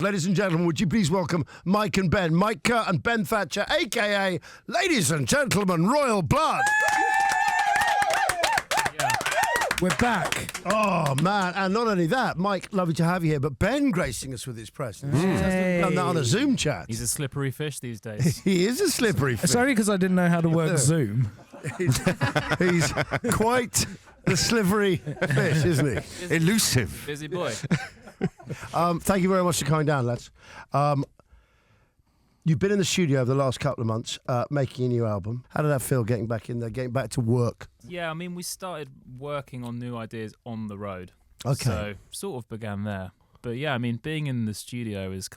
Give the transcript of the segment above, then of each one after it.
Ladies and gentlemen, would you please welcome Mike and Ben, Mike Kerr and Ben Thatcher, a.k.a. Ladies and Gentlemen, Royal Blood. We're back. Oh, man. And not only that, Mike, lovely to have you here, but Ben gracing us with his presence. Hey. Done that on a Zoom chat. He's a slippery fish these days. He is a slippery fish. It's only because I didn't know how to work Zoom. He's quite the slivery fish, isn't he? Elusive. Busy boy. Thank you very much for coming down, lads. You've been in the studio over the last couple of months making a new album. How did that feel, getting back in there, getting back to work? Yeah, I mean, we started working on new ideas on the road. Okay. So sort of began there. But yeah, I mean, being in the studio is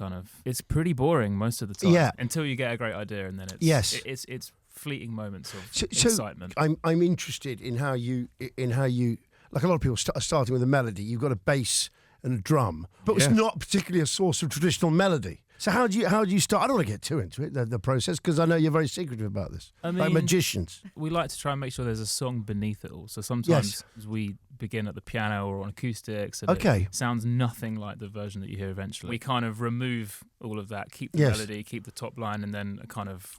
it's pretty boring most of the time. Yeah. Until you get a great idea, and then it's fleeting moments of excitement. So I'm interested in how you, like a lot of people are starting with a melody. You've got a bass and a drum, but it's not particularly a source of traditional melody. So how do you start? I don't want to get too into it, the process, because I know you're very secretive about this. I mean, like magicians. We like to try and make sure there's a song beneath it all. So sometimes we begin at the piano or on acoustics, and it sounds nothing like the version that you hear eventually. We kind of remove all of that, keep the melody, keep the top line, and then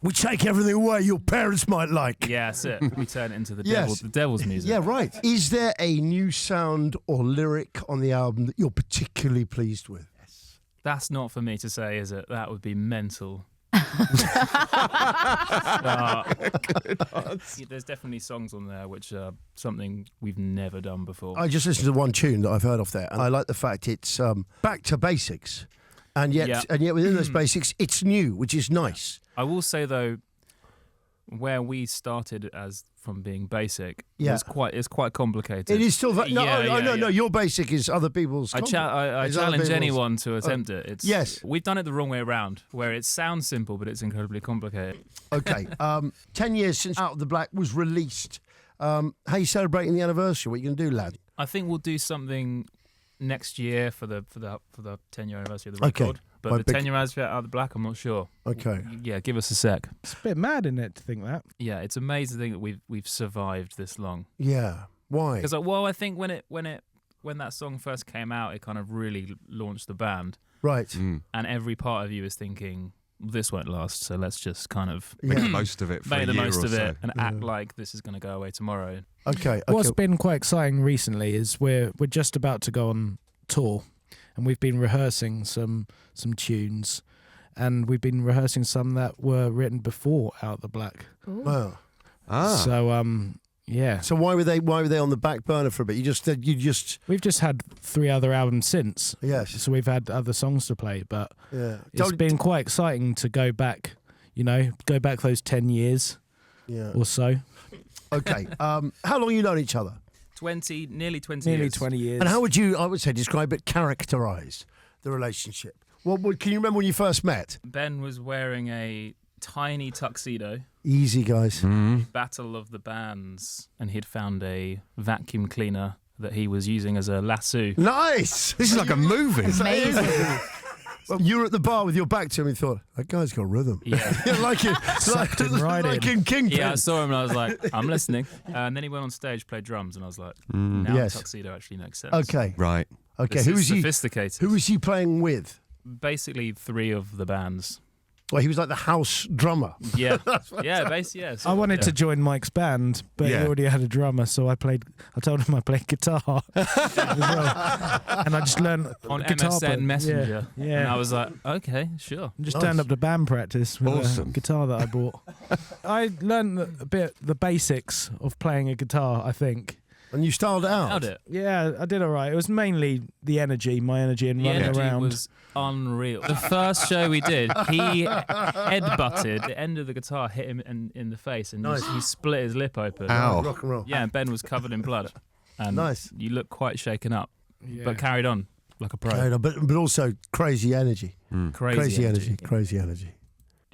we take everything away your parents might like. Yeah, that's it. We turn it into the devil's music. Yeah, right. Is there a new sound or lyric on the album that you're particularly pleased with? That's not for me to say, is it? That would be mental. There's definitely songs on there which are something we've never done before. I just listened to one tune that I've heard off there, and I like the fact it's back to basics, and yet within those basics, it's new, which is nice. I will say though, where we started as from being basic, it's quite complicated. It is still no. Your basic is other people's. I challenge anyone to attempt it. We've done it the wrong way around, where it sounds simple but it's incredibly complicated. Okay, 10 years since Out of the Black was released. How are you celebrating the anniversary? What are you going to do, lad? I think we'll do something next year for the 10-year anniversary of the record. But the 10-year anniversary Out of the Black, I'm not sure. Okay. Yeah, give us a sec. It's a bit mad, isn't it, to think that? Yeah, it's amazing that we've survived this long. Yeah. Why? Because I think when that song first came out, it kind of really launched the band. Right. Mm. And every part of you is thinking, this won't last, so let's just kind of make the most of it for make a the year most or of so. it and act like this is going to go away tomorrow. Okay. What's been quite exciting recently is we're just about to go on tour, and we've been rehearsing some tunes, and we've been rehearsing some that were written before Out of the Black. Wow. So yeah. So why were they on the back burner for a bit? We've just had 3 other albums since. Yes. So we've had other songs to play, but it's been quite exciting to go back those 10 years or so. Okay. How long have you known each other? Nearly 20 Nearly years. 20 years. And how would you, I would say, describe it, characterise the relationship? Can you remember when you first met? Ben was wearing a tiny tuxedo. Easy, guys. Battle of the Bands, and he'd found a vacuum cleaner that he was using as a lasso. Nice! This is like a movie. Amazing. Well, you were at the bar with your back to him and thought, that guy's got rhythm. Yeah. like in Kingpin. Yeah, I saw him and I was like, I'm listening. And then he went on stage, played drums, and I was like, now tuxedo actually makes sense. Okay. Right. Okay. This is sophisticated. Who was he playing with? Basically 3 of the bands. Well, he was like the house drummer. Yeah. Yes. I wanted to join Mike's band, but he already had a drummer, so I told him I played guitar as well. And I just learned on guitar MSN Messenger. Yeah. And I was like, okay, sure. Just turned up to band practice with a guitar that I bought. I learned the basics of playing a guitar, I think. And you styled it out? Nailed it. Yeah, I did all right. It was mainly my energy and running around. The energy was unreal. The first show we did, he headbutted. The end of the guitar hit him in the face, and he split his lip open. Ow. Rock and roll. Yeah, and Ben was covered in blood. And you looked quite shaken up, but carried on like a pro. Carried on, but also crazy energy. Crazy energy.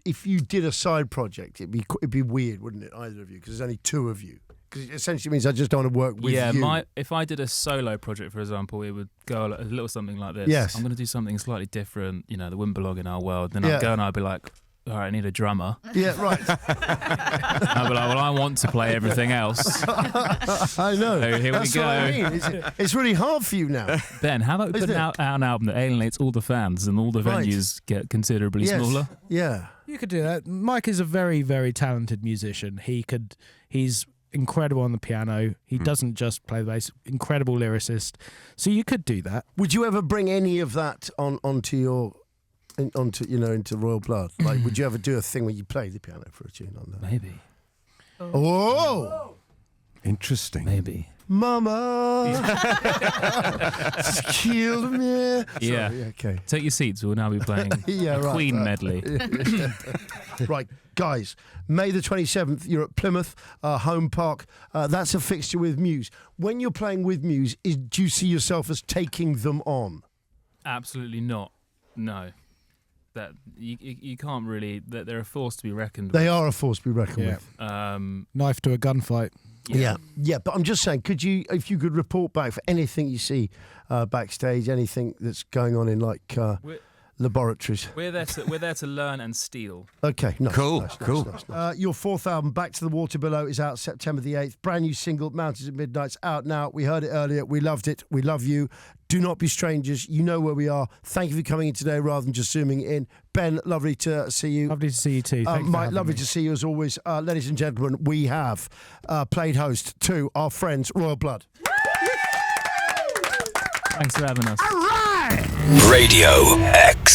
If you did a side project, it'd be weird, wouldn't it, either of you? Because there's only 2 of you. Because it essentially means I just don't want to work with you. Yeah, if I did a solo project, for example, it would go a little something like this. Yes. I'm going to do something slightly different, that wouldn't belong in our world. Then I'd go and I'd be like, all right, I need a drummer. Yeah, right. I'll be like, well, I want to play everything else. I know. So here That's we go. what I mean. It's really hard for you now. Ben, how about we put out an album that alienates all the fans and all the venues get considerably smaller? Yeah. You could do that. Mike is a very, very talented musician. He's incredible on the piano. He doesn't just play the bass. Incredible lyricist. So you could do that. Would you ever bring any of that onto Royal Blood? Like, would you ever do a thing where you play the piano for a tune on that? Maybe. Oh, interesting. Maybe. Mama, just killed me. Yeah. Sorry, okay. Take your seats. We'll now be playing a Queen medley. Right, guys. May the 27th, you're at Plymouth Home Park. That's a fixture with Muse. When you're playing with Muse, do you see yourself as taking them on? Absolutely not. No. That you can't really. That they're a force to be reckoned with. They are a force to be reckoned with. Knife to a gunfight. Yeah. But I'm just saying, if you could report back for anything you see backstage, anything that's going on in laboratories. We're there to learn and steal. Okay, nice, Cool. Nice. Your fourth album, Back to the Water Below, is out September the 8th. Brand new single, Mountains at Midnight's out now. We heard it earlier. We loved it. We love you. Do not be strangers. You know where we are. Thank you for coming in today rather than just zooming in. Ben, lovely to see you. Lovely to see you too. Thanks Mike, lovely to see you as always. Ladies and gentlemen, we have played host to our friends Royal Blood. Thanks for having us. All right! Radio X.